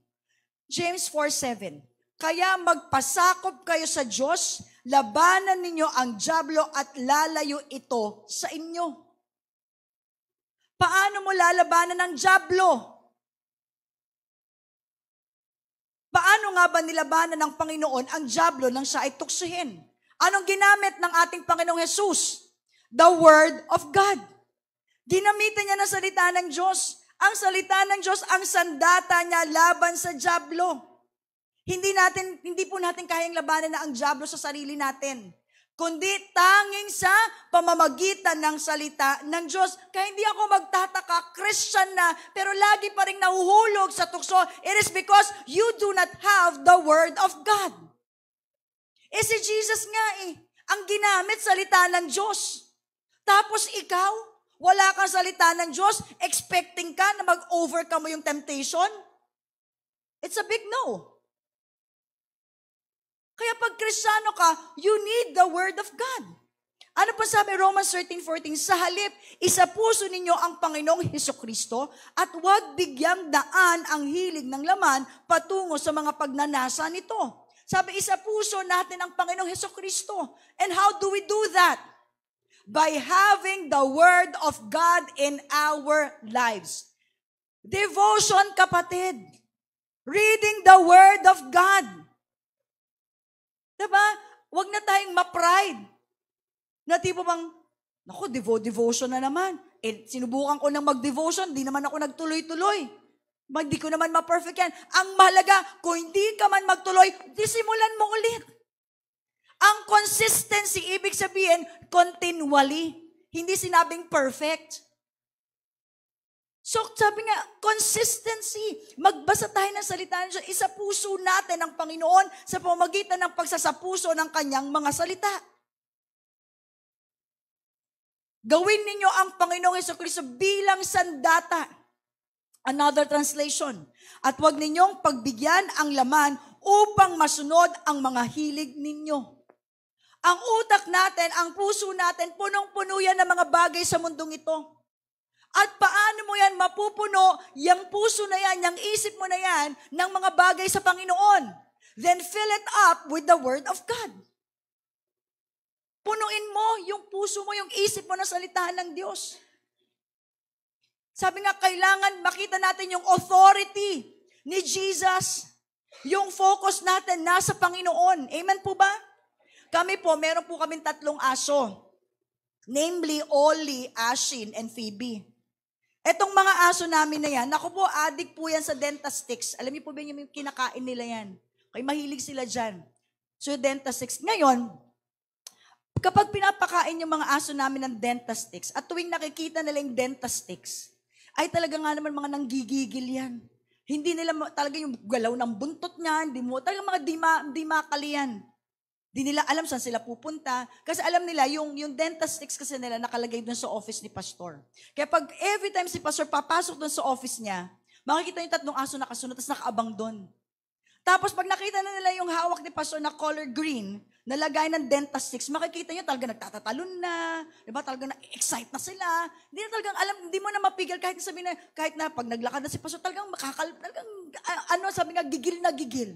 James 4:7. Kaya magpasakop kayo sa Diyos, labanan ninyo ang dyablo at lalayo ito sa inyo. Paano mo lalabanan ang dyablo? Paano nga ba nilabanan ng Panginoon ang dyablo nang siya ay tuksuhin? Anong ginamit ng ating Panginoong Jesus? The Word of God. Ginamitan niya ng salita ng Diyos. Ang salita ng Diyos, ang sandata niya laban sa dyablo. Hindi po natin kayang labanan na ang dyablo sa sarili natin, kundi tanging sa pamamagitan ng salita ng Diyos. Kaya hindi ako magtataka, Christian na, pero lagi pa rin nahuhulog sa tukso. It is because you do not have the Word of God. Si Jesus nga ang ginamit salita ng Diyos. Tapos ikaw, wala kang salita ng Diyos, expecting ka na mag-overcome mo yung temptation? It's a big no. Kaya pag Kristiyano ka, you need the Word of God. Ano pa sabi Romans 13:14? Sa halip, isapuso ninyo ang Panginoong Hesukristo at huwag bigyang daan ang hilig ng laman patungo sa mga pagnanasa nito. Sabi, isapuso natin ang Panginoong Hesukristo. And how do we do that? By having the Word of God in our lives. Devotion, kapatid. Reading the Word of God. Diba? Huwag na tayong ma-pride. Na tipo bang, naku, devotion na naman. Sinubukan ko ng mag-devotion, di naman ako nagtuloy-tuloy. Hindi ko naman ma-perfect yan. Ang mahalaga, kung hindi ka man magtuloy, disimulan mo ulit. Ang consistency, ibig sabihin, continually. Hindi sinabing perfect. So, sabi nga, consistency. Magbasa tayo ng salita niya. Isapuso natin ang Panginoon sa pamamagitan ng pagsasapuso ng kanyang mga salita. Gawin ninyo ang Panginoong Hesukristo bilang sandata. Another translation. At huwag ninyong pagbigyan ang laman upang masunod ang mga hilig ninyo. Ang utak natin, ang puso natin, punong-puno yan ng mga bagay sa mundong ito. At paano mo yan mapupuno, yung puso na yan, yung isip mo na yan, ng mga bagay sa Panginoon? Then fill it up with the Word of God. Punuin mo yung puso mo, yung isip mo na salitaan ng Diyos. Sabi nga, kailangan makita natin yung authority ni Jesus. Yung focus natin nasa Panginoon. Amen po ba? Kami po, meron po kaming 3 aso. Namely, Ollie, Ashin, and Phoebe. Etong mga aso namin na yan, naku po, addict po yan sa Dentasticks. Alam niyo po ba yung kinakain nila yan? Kaya mahilig sila dyan. So, Dentasticks. Ngayon, kapag pinapakain yung mga aso namin ng Dentasticks, at tuwing nakikita nila yung Dentasticks, ay talaga nga naman mga nanggigigil yan. Hindi nila talaga yung galaw ng buntot niyan, talaga mga di makali yan. Di nila alam saan sila pupunta. Kasi alam nila, yung Dentasticks kasi nila nakalagay doon sa office ni Pastor. Kaya pag every time si Pastor papasok doon sa office niya, makikita yung 3 aso nakasunod, tapos nakaabang doon. Tapos pag nakita na nila yung hawak ni Pastor na color green, nalagay ng Dentasticks, makikita nyo talaga nagtatatalon na, diba? Talaga na-excite na sila. Hindi na talagang alam, hindi mo na mapigil kahit na sabihin na, kahit na pag naglakad na si Pastor, talagang sabi nga, gigil na gigil.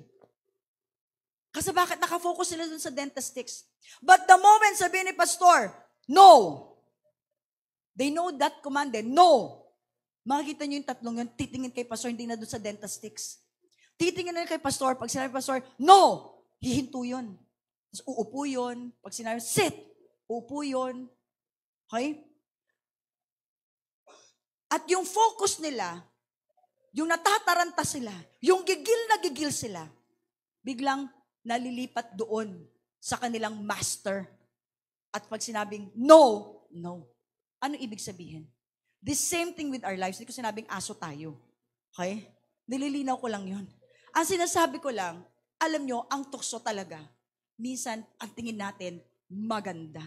Kasi bakit nakafocus sila dun sa Dentasticks? But the moment sabihin ni Pastor, no. They know that command, no. Makikita nyo yung 3 yun, titingin kay Pastor, hindi na dun sa Dentasticks. Titingin na kay Pastor, pag sinabi Pastor, no, hihinto yun. Tapos uupo yun. Pag sinabi, sit, uupo yun. Okay? At yung focus nila, yung natataranta sila, yung gigil sila, biglang nalilipat doon sa kanilang master. At pag sinabing, no, no. Ano ibig sabihin? The same thing with our lives. Hindi ko sinabing aso tayo. Okay? Nililinaw ko lang yun. Ang sinasabi ko lang, alam nyo, ang tukso talaga, minsan, ang tingin natin, maganda.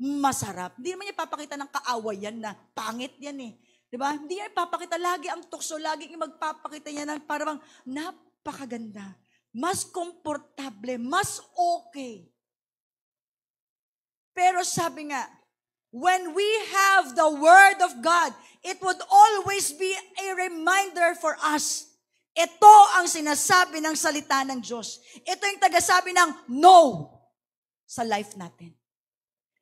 Masarap. Hindi naman niya papakita ng kaawayan na pangit yan eh. Diba? Hindi niya ipapakita. Lagi ang tukso, lagi magpapakita niya ng parang napakaganda. Mas komportable, mas okay. Pero sabi nga, when we have the Word of God, it would always be a reminder for us. Ito ang sinasabi ng salita ng Diyos. Ito yung tagasabi ng no sa life natin.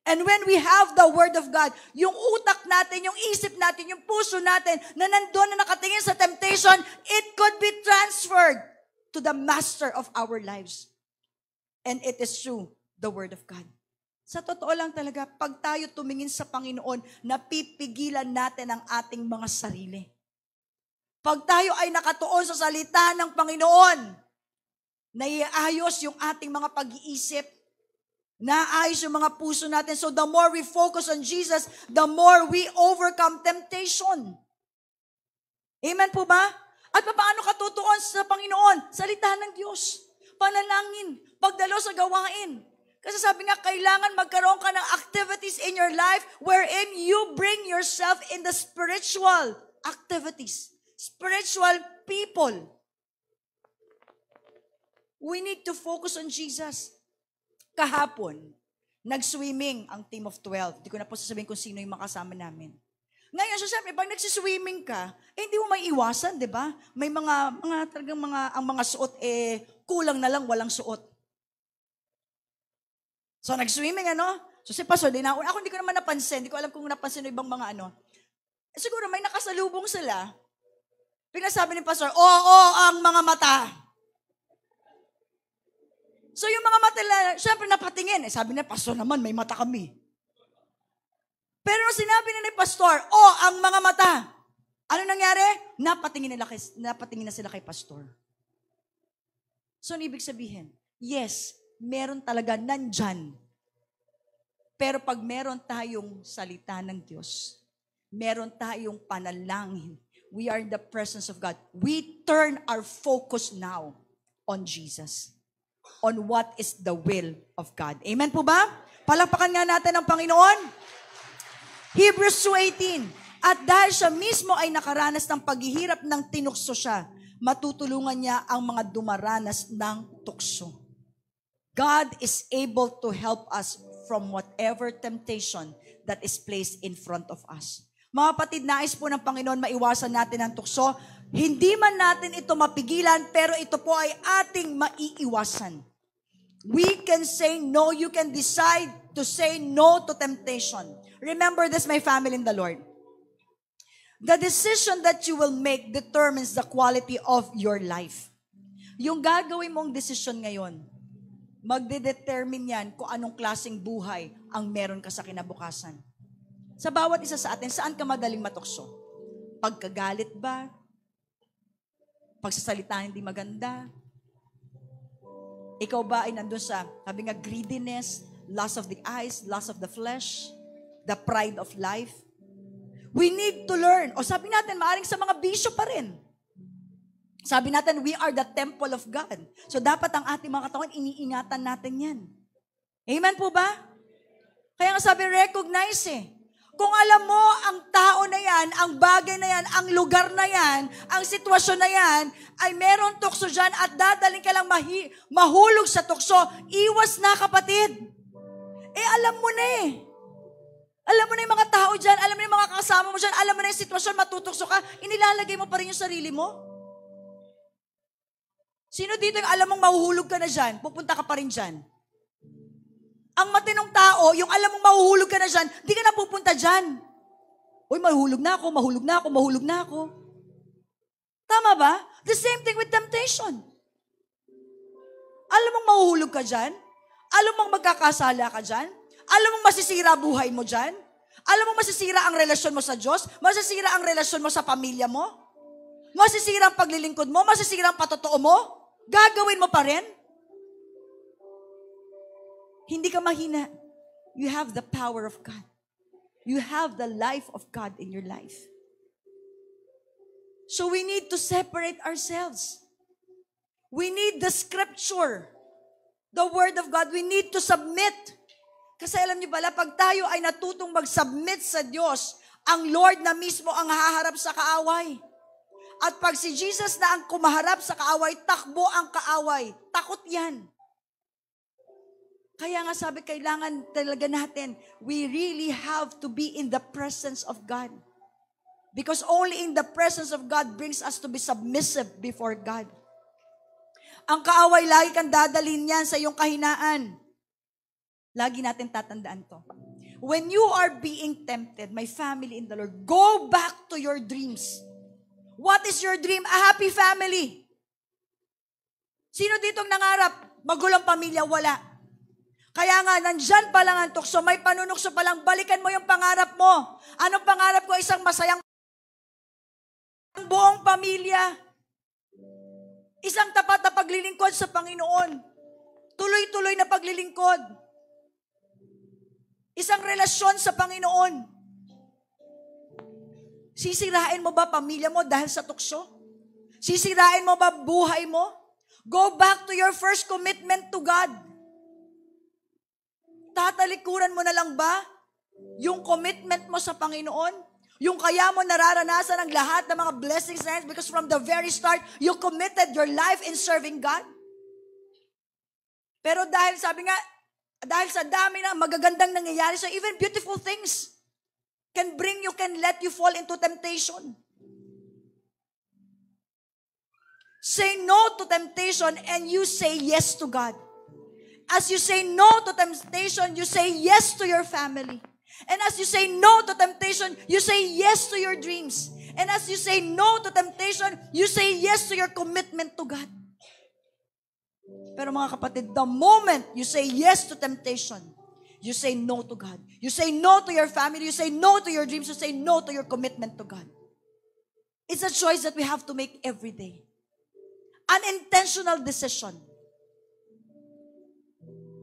And when we have the Word of God, yung utak natin, yung isip natin, yung puso natin, na nandun na nakatingin sa temptation, it could be transferred to the master of our lives. And it is through the Word of God. Sa totoo lang talaga, pag tayo tumingin sa Panginoon, napipigilan natin ang ating mga sarili. Pag tayo ay nakatuon sa salita ng Panginoon, naiayos yung ating mga pag-iisip, naayos yung mga puso natin. So the more we focus on Jesus, the more we overcome temptation. Amen po ba? At paano ka tutuon sa Panginoon? Salita ng Diyos. Panalangin. Pagdalo sa gawain. Kasi sabi nga, kailangan magkaroon ka ng activities in your life wherein you bring yourself in the spiritual activities. Spiritual people. We need to focus on Jesus. Kahapon, Nag-swimming ang team of 12. Hindi ko na po sasabihin kung sino yung makasama namin. Ngayon, so syempre, pag nagsiswimming ka, hindi mo may iwasan, di ba? May ang mga suot, kulang na lang, walang suot. So, nag-swimming, So, si Pastor, ako hindi ko naman napansin. Hindi ko alam kung napansin ng ibang mga siguro, may nakasalubong sila. Pinasabi ni Pastor, oo, ang mga mata. So, yung mga mata nila, syempre napatingin. Sabi niya, Pastor naman, may mata kami. Pero sinabi ni Pastor, ang mga mata. Ano nangyari? Napatingin na sila kay Pastor. So, ibig sabihin, yes, meron talaga nandyan. Pero pag meron tayong salita ng Diyos, meron tayong panalangin, we are in the presence of God. We turn our focus now on Jesus. On what is the will of God. Amen po ba? Palakpakan nga natin ang Panginoon. Hebrews 2:18. At dahil siya mismo ay nakaranas ng paghihirap ng tinukso siya, matutulungan niya ang mga dumaranas ng tukso. God is able to help us from whatever temptation that is placed in front of us. Mga kapatid, nais po ng Panginoon maiwasan natin ang tukso. Hindi man natin ito mapigilan, pero ito po ay ating maiiwasan. We can say no. You can decide to say no to temptation. Remember this, my family in the Lord. The decision that you will make determines the quality of your life. Yung gagawin mong decision ngayon, magde-determine yan kung anong klaseng buhay ang meron ka sa kinabukasan. Sa bawat isa sa atin, saan ka madaling matukso? Pagkagalit ba? Pagsasalita hindi maganda? Ikaw ba ay nandun sa, sabi nga, greediness, lust of the eyes, lust of the flesh, the pride of life? We need to learn. O sabi natin, maaring sa mga bisyo pa rin. Sabi natin, we are the temple of God. So dapat ang ating mga katawan, iniingatan natin yan. Amen po ba? Kaya nga sabi, recognize Kung alam mo ang tao na yan, ang bagay na yan, ang lugar na yan, ang sitwasyon na yan, ay meron tukso dyan at dadaling ka lang mahulog sa tukso, iwas na kapatid. Alam mo na Alam mo na yung mga tao dyan, alam mo na yung mga kasama mo dyan, alam mo na yung sitwasyon, matutukso ka, inilalagay mo pa rin yung sarili mo. Sino dito yung alam mong mahuhulog ka na dyan, pupunta ka pa rin dyan? Ang matinong tao, yung alam mong mahuhulog ka na dyan, di ka na pupunta dyan. Uy, mahulog na ako, mahulog na ako, mahulog na ako. Tama ba? The same thing with temptation. Alam mong mahuhulog ka dyan? Alam mong magkakasala ka dyan? Alam mong masisira buhay mo dyan? Alam mong masisira ang relasyon mo sa Diyos? Masisira ang relasyon mo sa pamilya mo? Masisira ang paglilingkod mo? Masisira ang patotoo mo? Gagawin mo pa rin? Hindi ka mahina. You have the power of God. You have the life of God in your life. So we need to separate ourselves. We need the scripture. The word of God. We need to submit. Kasi alam niyo pala, pag tayo ay natutong mag-submit sa Diyos, ang Lord na mismo ang haharap sa kaaway. At pag si Jesus na ang kumaharap sa kaaway, takbo ang kaaway. Takot yan. Kaya nga sabi, kailangan talaga natin, we really have to be in the presence of God. Because only in the presence of God brings us to be submissive before God. Ang kaaway, lagi kang dadalhin yan sa iyong kahinaan. Lagi natin tatandaan to. When you are being tempted, my family in the Lord, go back to your dreams. What is your dream? A happy family. Sino ditong nangarap? Magulong pamilya? Wala. Kaya nga, nandyan pa lang ang tukso, may panunukso pa lang, balikan mo yung pangarap mo. Anong pangarap ko? Isang masayang buong pamilya. Isang tapat na paglilingkod sa Panginoon. Tuloy-tuloy na paglilingkod. Isang relasyon sa Panginoon. Sisirain mo ba pamilya mo dahil sa tukso? Sisirain mo ba buhay mo? Go back to your first commitment to God. Tatalikuran mo na lang ba yung commitment mo sa Panginoon? Yung kaya mo nararanasan ang lahat ng mga blessings na yan because from the very start, you committed your life in serving God? Pero dahil sabi nga, Dahil sa dami na magagandang nangyayari, so even beautiful things can let you fall into temptation. Say no to temptation and you say yes to God. As you say no to temptation, you say yes to your family. And as you say no to temptation, you say yes to your dreams. And as you say no to temptation, you say yes to your commitment to God. Pero mga kapatid, the moment you say yes to temptation, you say no to God. You say no to your family. You say no to your dreams. You say no to your commitment to God. It's a choice that we have to make every day. An intentional decision.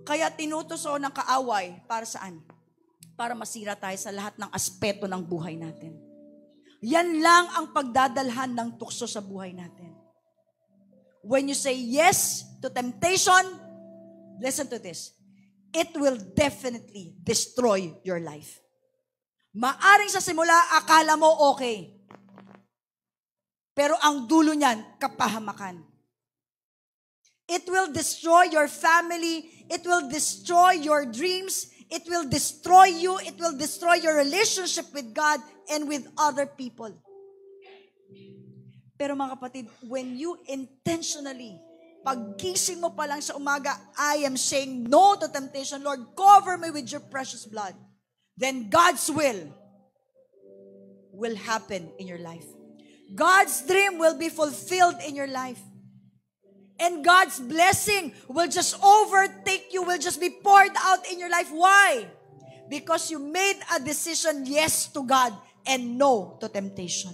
Kaya tinutuso ng kaaway para saan? Para masira tayo sa lahat ng aspeto ng buhay natin. Yan lang ang pagdadalhan ng tukso sa buhay natin. When you say yes to temptation, listen to this. It will definitely destroy your life. Maaring sa simula, akala mo okay. Pero ang dulo niyan, kapahamakan. It will destroy your family. It will destroy your dreams. It will destroy you. It will destroy your relationship with God and with other people. Pero mga kapatid, when you intentionally, paggising mo pa lang sa umaga, I am saying no to temptation. Lord, cover me with your precious blood. Then God's will happen in your life. God's dream will be fulfilled in your life. And God's blessing will just overtake you, will just be poured out in your life. Why? Because you made a decision yes to God and no to temptation.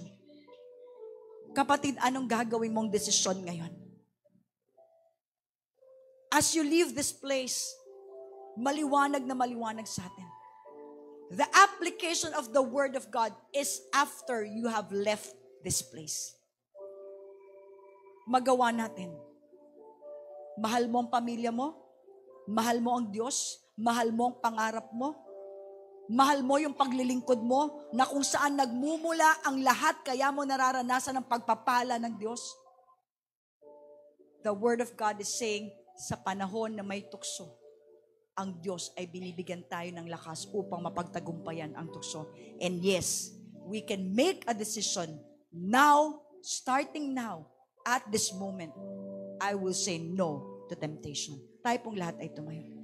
Kapatid, anong gagawin mong desisyon ngayon? As you leave this place, maliwanag na maliwanag sa atin. The application of the Word of God is after you have left this place. Magawa natin. Mahal mo ang pamilya mo, mahal mo ang Diyos, mahal mo ang pangarap mo, mahal mo yung paglilingkod mo na kung saan nagmumula ang lahat kaya mo nararanasan ang pagpapala ng Diyos. The Word of God is saying, sa panahon na may tukso, ang Diyos ay binibigyan tayo ng lakas upang mapagtagumpayan ang tukso. And yes, we can make a decision now, starting now, at this moment, I will say no to temptation. Tayo pong lahat ay tumayo.